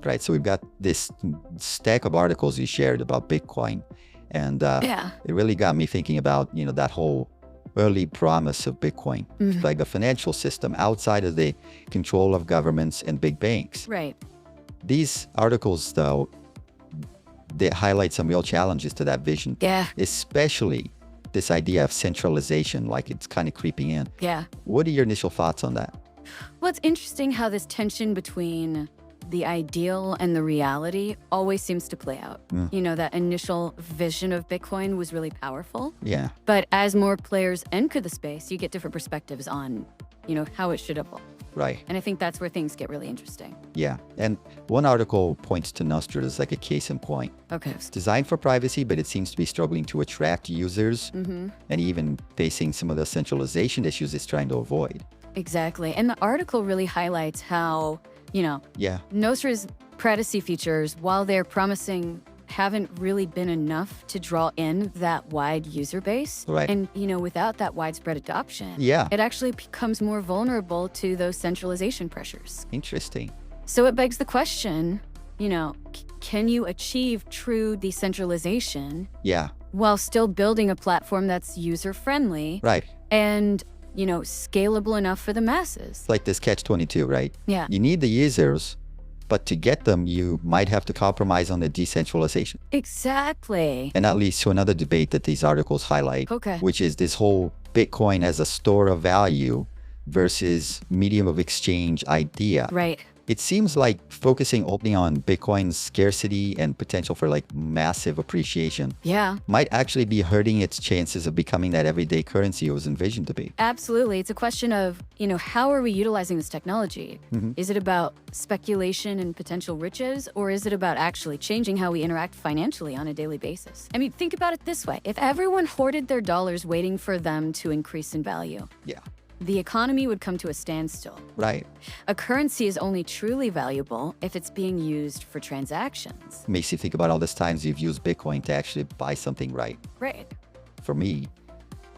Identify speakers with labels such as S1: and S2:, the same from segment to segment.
S1: right? So we've got this stack of articles you shared about Bitcoin. And it really got me thinking about, that whole early promise of Bitcoin, like a financial system outside of the control of governments and big banks.
S2: Right.
S1: These articles, though, they highlight some real challenges to that vision.
S2: Yeah.
S1: Especially this idea of centralization, like it's kind of creeping in.
S2: Yeah.
S1: What are your initial thoughts on that?
S2: Well, it's interesting how this tension between the ideal and the reality always seems to play out. That initial vision of Bitcoin was really powerful.
S1: Yeah.
S2: But as more players enter the space, you get different perspectives on, how it should evolve.
S1: Right.
S2: And I think that's where things get really interesting.
S1: Yeah. And one article points to Nostr as like a case in point.
S2: Okay.
S1: It's designed for privacy, but it seems to be struggling to attract users and even facing some of the centralization issues it's trying to avoid.
S2: Exactly. And the article really highlights how, Nostr's privacy features, while they're promising, haven't really been enough to draw in that wide user base.
S1: Right.
S2: And, without that widespread adoption,
S1: Yeah.
S2: it actually becomes more vulnerable to those centralization pressures.
S1: Interesting.
S2: So it begs the question, can you achieve true decentralization
S1: Yeah.
S2: while still building a platform that's user-friendly
S1: Right.
S2: and, scalable enough for the masses?
S1: It's like this catch-22, right?
S2: Yeah.
S1: You need the users, but to get them, you might have to compromise on the decentralization.
S2: Exactly.
S1: And that leads to another debate that these articles highlight, which is this whole Bitcoin as a store of value versus medium of exchange idea.
S2: Right.
S1: It seems like focusing only on Bitcoin's scarcity and potential for like massive appreciation might actually be hurting its chances of becoming that everyday currency it was envisioned to be.
S2: Absolutely. It's a question of, how are we utilizing this technology? Is it about speculation and potential riches, or is it about actually changing how we interact financially on a daily basis? I mean, think about it this way. If everyone hoarded their dollars waiting for them to increase in value, the economy would come to a standstill.
S1: Right.
S2: A currency is only truly valuable if it's being used for transactions.
S1: Makes you think about all these times you've used Bitcoin to actually buy something, right?
S2: Right.
S1: For me,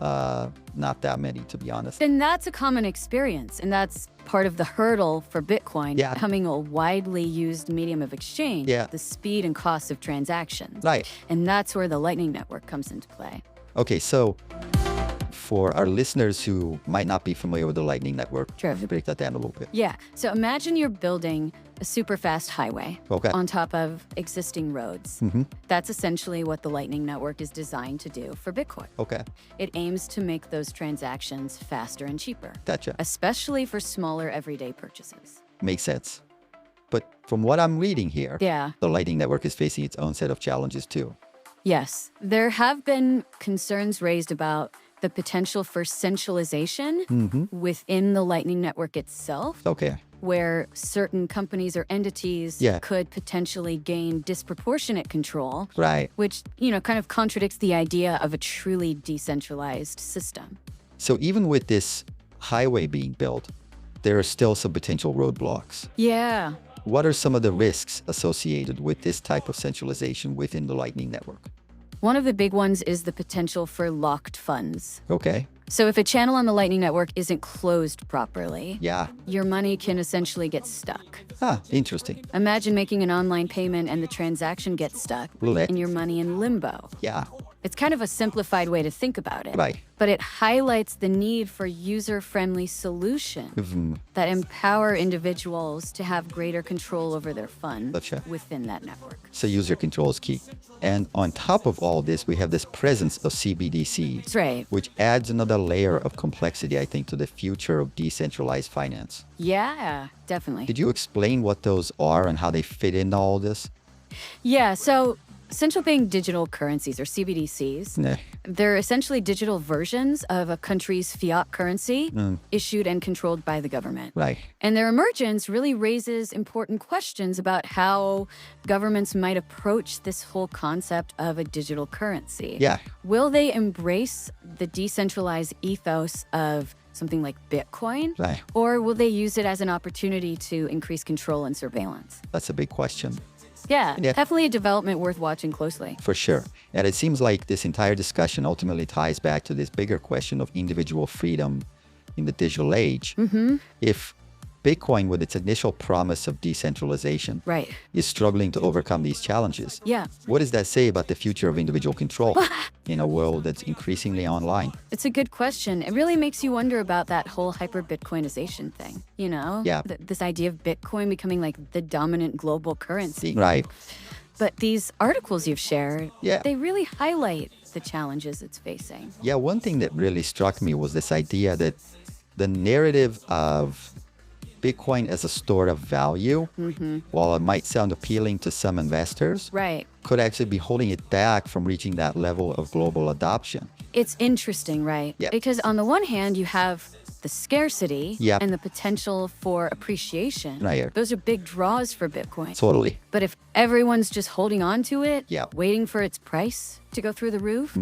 S1: not that many, to be honest.
S2: And that's a common experience, and that's part of the hurdle for Bitcoin becoming a widely used medium of exchange, the speed and cost of transactions.
S1: Right.
S2: And that's where the Lightning Network comes into play.
S1: Okay, so for our listeners who might not be familiar with the Lightning Network, break that down a little bit.
S2: Yeah. So imagine you're building a super fast highway on top of existing roads. That's essentially what the Lightning Network is designed to do for Bitcoin.
S1: Okay.
S2: It aims to make those transactions faster and cheaper.
S1: Gotcha.
S2: Especially for smaller everyday purchases.
S1: Makes sense. But from what I'm reading here, the Lightning Network is facing its own set of challenges too.
S2: Yes. There have been concerns raised about the potential for centralization within the Lightning Network itself.
S1: Okay.
S2: Where certain companies or entities could potentially gain disproportionate control.
S1: Right.
S2: Which, kind of contradicts the idea of a truly decentralized system.
S1: So even with this highway being built, there are still some potential roadblocks.
S2: Yeah.
S1: What are some of the risks associated with this type of centralization within the Lightning Network?
S2: One of the big ones is the potential for locked funds.
S1: Okay.
S2: So if a channel on the Lightning Network isn't closed properly, your money can essentially get stuck.
S1: Interesting.
S2: Imagine making an online payment and the transaction gets stuck and your money in limbo.
S1: Yeah.
S2: It's kind of a simplified way to think about it.
S1: Right.
S2: But it highlights the need for user-friendly solutions that empower individuals to have greater control over their funds within that network.
S1: So user control is key. And on top of all this, we have this presence of CBDCs.
S2: That's right.
S1: Which adds another layer of complexity, I think, to the future of decentralized finance.
S2: Yeah, definitely.
S1: Did you explain what those are and how they fit into all this?
S2: Yeah, so central bank digital currencies, or CBDCs, they're essentially digital versions of a country's fiat currency issued and controlled by the government.
S1: Right.
S2: And their emergence really raises important questions about how governments might approach this whole concept of a digital currency.
S1: Yeah.
S2: Will they embrace the decentralized ethos of something like Bitcoin?
S1: Right.
S2: Or will they use it as an opportunity to increase control and surveillance?
S1: That's a big question.
S2: Yeah, definitely a development worth watching closely.
S1: For sure. And it seems like this entire discussion ultimately ties back to this bigger question of individual freedom in the digital age. If Bitcoin, with its initial promise of decentralization,
S2: right,
S1: is struggling to overcome these challenges.
S2: Yeah.
S1: What does that say about the future of individual control in a world that's increasingly online?
S2: It's a good question. It really makes you wonder about that whole hyper-Bitcoinization thing,
S1: Yeah.
S2: This idea of Bitcoin becoming like the dominant global currency.
S1: Right.
S2: But these articles you've shared,
S1: Yeah.
S2: they really highlight the challenges it's facing.
S1: Yeah, one thing that really struck me was this idea that the narrative of Bitcoin as a store of value, while it might sound appealing to some investors,
S2: Right.
S1: could actually be holding it back from reaching that level of global adoption.
S2: It's interesting, right?
S1: Yeah.
S2: Because on the one hand, you have the scarcity
S1: Yeah.
S2: and the potential for appreciation.
S1: Right.
S2: Those are big draws for Bitcoin.
S1: Totally.
S2: But if everyone's just holding on to it,
S1: Yeah.
S2: waiting for its price to go through the roof,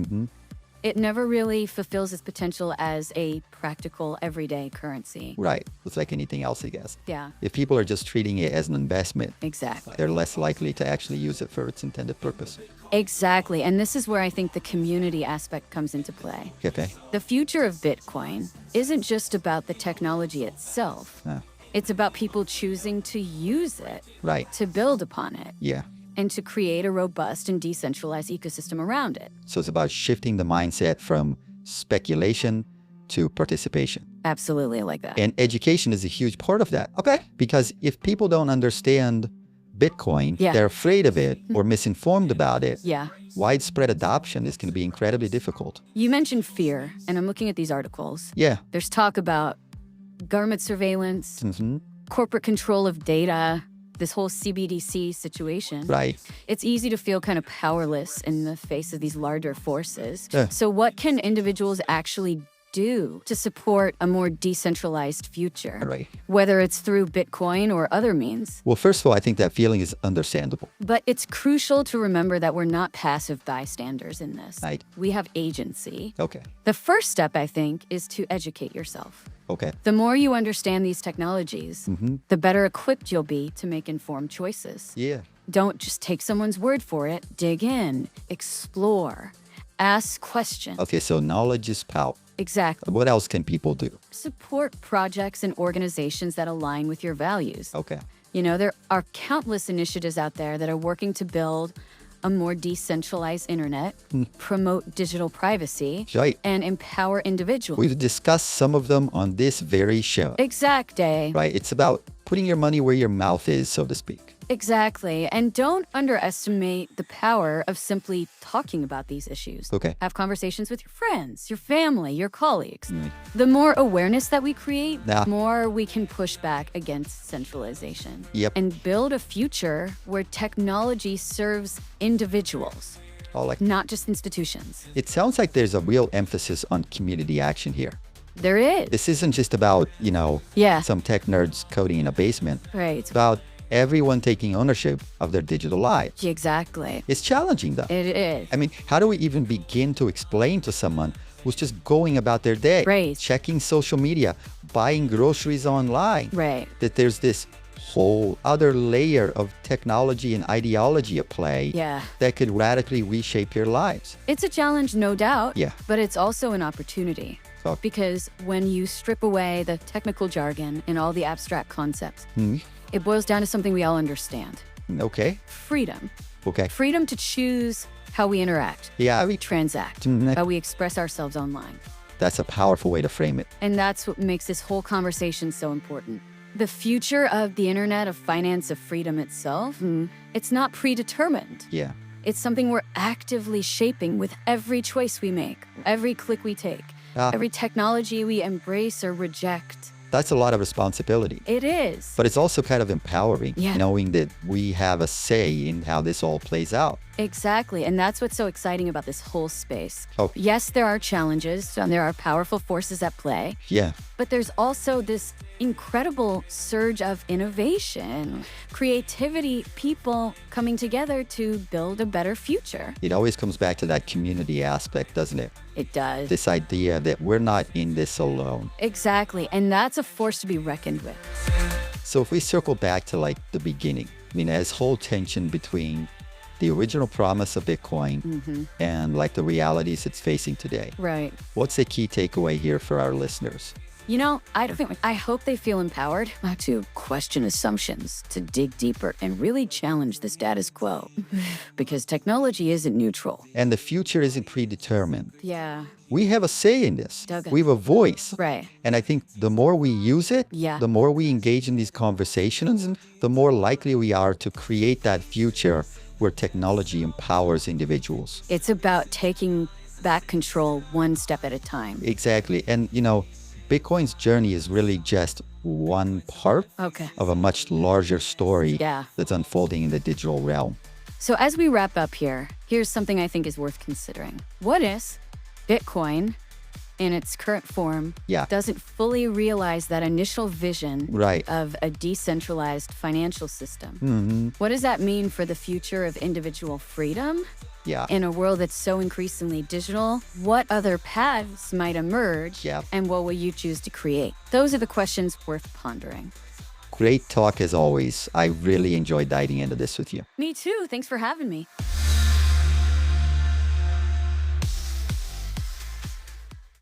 S2: it never really fulfills its potential as a practical, everyday currency.
S1: Right. It's like anything else, I guess.
S2: Yeah,
S1: If people are just treating it as an investment,
S2: exactly.
S1: they're less likely to actually use it for its intended purpose.
S2: Exactly. And this is where I think the community aspect comes into play.
S1: Okay.
S2: The future of Bitcoin isn't just about the technology itself.
S1: Ah,
S2: It's about people choosing to use it,
S1: right.
S2: to build upon it,
S1: Yeah.
S2: and to create a robust and decentralized ecosystem around it.
S1: So it's about shifting the mindset from speculation to participation.
S2: Absolutely, I like that.
S1: And education is a huge part of that. Okay. Because if people don't understand Bitcoin,
S2: Yeah.
S1: they're afraid of it or misinformed about it,
S2: Yeah.
S1: widespread adoption is going to be incredibly difficult.
S2: You mentioned fear, and I'm looking at these articles.
S1: Yeah.
S2: There's talk about government surveillance, corporate control of data, this whole CBDC situation.
S1: Right.
S2: It's easy to feel kind of powerless in the face of these larger forces.
S1: Yeah.
S2: So what can individuals actually do to support a more decentralized future?
S1: Right.
S2: Whether it's through Bitcoin or other means.
S1: Well, first of all, I think that feeling is understandable.
S2: But it's crucial to remember that we're not passive bystanders in this.
S1: Right.
S2: We have agency.
S1: Okay.
S2: The first step, I think, is to educate yourself.
S1: Okay.
S2: The more you understand these technologies, the better equipped you'll be to make informed choices.
S1: Yeah.
S2: Don't just take someone's word for it. Dig in, explore, ask questions.
S1: Okay. So knowledge is power.
S2: Exactly.
S1: What else can people do?
S2: Support projects and organizations that align with your values.
S1: Okay.
S2: There are countless initiatives out there that are working to build a more decentralized internet, promote digital privacy,
S1: Right.
S2: and empower individuals.
S1: We've discussed some of them on this very show.
S2: Exactly.
S1: Right. It's about putting your money where your mouth is, so to speak.
S2: Exactly. And don't underestimate the power of simply talking about these issues.
S1: Okay.
S2: Have conversations with your friends, your family, your colleagues. The more awareness that we create,
S1: Yeah.
S2: more we can push back against centralization.
S1: Yep.
S2: And build a future where technology serves individuals,
S1: All like
S2: not just institutions.
S1: it sounds like there's a real emphasis on community action here.
S2: There is.
S1: This isn't just about,
S2: Yeah.
S1: some tech nerds coding in a basement.
S2: Right.
S1: It's about everyone taking ownership of their digital lives.
S2: Exactly.
S1: It's challenging, though.
S2: It is.
S1: I mean, how do we even begin to explain to someone who's just going about their day,
S2: Right.
S1: checking social media, buying groceries online,
S2: Right.
S1: that there's this whole other layer of technology and ideology at play
S2: Yeah.
S1: that could radically reshape your lives?
S2: It's a challenge, no doubt.
S1: Yeah.
S2: But it's also an opportunity.
S1: So,
S2: Because when you strip away the technical jargon and all the abstract concepts, it boils down to something we all understand.
S1: okay.
S2: Freedom.
S1: Okay.
S2: Freedom to choose how we interact,
S1: Yeah,
S2: how we transact, how we express ourselves online.
S1: that's a powerful way to frame it.
S2: And that's what makes this whole conversation so important. The future of the internet, of finance, of freedom itself, it's not predetermined.
S1: Yeah.
S2: It's something we're actively shaping with every choice we make, every click we take, every technology we embrace or reject.
S1: That's a lot of responsibility.
S2: It is.
S1: But it's also kind of empowering,
S2: Yeah.
S1: knowing that we have a say in how this all plays out.
S2: Exactly. And that's what's so exciting about this whole space.
S1: Oh.
S2: Yes, there are challenges and there are powerful forces at play,
S1: Yeah.
S2: but there's also this incredible surge of innovation, creativity, people coming together to build a better future.
S1: It always comes back to that community aspect, doesn't it?
S2: It does.
S1: This idea that we're not in this alone.
S2: Exactly. And that's a force to be reckoned with.
S1: So if we circle back to like the beginning, I mean, this whole tension between the original promise of Bitcoin and like the realities it's facing today.
S2: Right.
S1: What's the key takeaway here for our listeners?
S2: You know, I hope they feel empowered to question assumptions, to dig deeper, and really challenge the status quo. Because technology isn't neutral.
S1: And the future isn't predetermined.
S2: Yeah.
S1: We have a say in this. We have a voice.
S2: Right.
S1: And I think the more we use it, the more we engage in these conversations, and the more likely we are to create that future where technology empowers individuals.
S2: It's about taking back control one step at a time.
S1: Exactly. And, you know, Bitcoin's journey is really just one part of a much larger story that's unfolding in the digital realm.
S2: So as we wrap up here, here's something I think is worth considering. What if Bitcoin, in its current form, doesn't fully realize that initial vision of a decentralized financial system? What does that mean for the future of individual freedom? In a world that's so increasingly digital, what other paths might emerge and what will you choose to create? Those are the questions worth pondering.
S1: Great talk as always. I really enjoyed diving into this with you.
S2: Me too. Thanks for having me.